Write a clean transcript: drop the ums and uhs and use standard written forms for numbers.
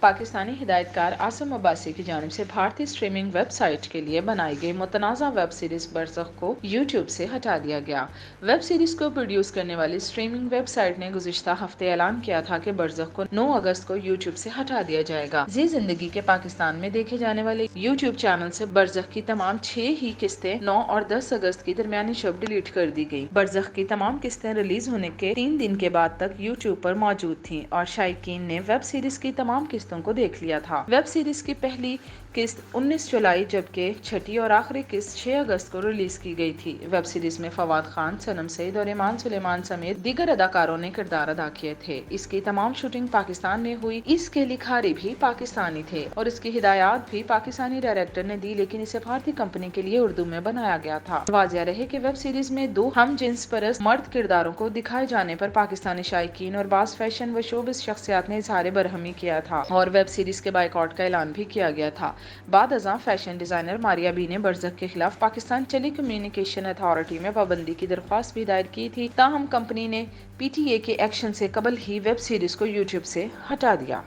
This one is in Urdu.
پاکستانی ہدایت کار عاصم عباسی کی جانب سے بھارتی اسٹریمنگ ویب سائٹ کے لیے بنائی گئی متنازع ویب سیریز برزخ کو یوٹیوب سے ہٹا دیا گیا۔ ویب سیریز کو پروڈیوس کرنے والی اسٹریمنگ ویب سائٹ نے گزشتہ ہفتے اعلان کیا تھا کہ برزخ کو 9 اگست کو یوٹیوب سے ہٹا دیا جائے گا۔ زی زندگی کے پاکستان میں دیکھے جانے والے یوٹیوب چینل سے برزخ کی تمام 6 ہی قسطیں 9 اور 10 اگست کی درمیانی شب ڈیلیٹ کر دی گئی۔ برزخ کی تمام قسطیں ریلیز ہونے کے 3 دن کے بعد تک یوٹیوب پر موجود تھیں اور شائقین نے ویب سیریز کی تمام قسطوں کو دیکھ لیا تھا۔ ویب سیریز کی پہلی قسط 19 جولائی جبکہ چھٹی اور آخری قسط 6 اگست کو ریلیز کی گئی تھی۔ ویب سیریز میں فواد خان، صنم سعید اور ایمان سلیمان سمیت دیگر اداکاروں نے کردار ادا کیے تھے۔ اس کی تمام شوٹنگ پاکستان میں ہوئی۔ اس کے لکھاری بھی پاکستانی تھے اور اس کی ہدایات بھی پاکستانی ڈائریکٹر نے دی، لیکن اسے بھارتی کمپنی کے لیے اردو میں بنایا گیا تھا۔ واضح رہے کہ ویب سیریز میں 2 ہم جنس پرست مرد کرداروں کو دکھائے جانے پر پاکستانی شائقین اور بعض فیشن و شوبز شخصیات نے اظہار برہمی کیا تھا اور ویب سیریز کے بائیکاٹ کا اعلان بھی کیا گیا تھا۔ بعد ازاں فیشن ڈیزائنر ماریا بی نے برزخ کے خلاف پاکستان ٹیلی کمیونیکیشن اتھارٹی میں پابندی کی درخواست بھی دائر کی تھی، تاہم کمپنی نے پی ٹی اے کے ایکشن سے قبل ہی ویب سیریز کو یوٹیوب سے ہٹا دیا۔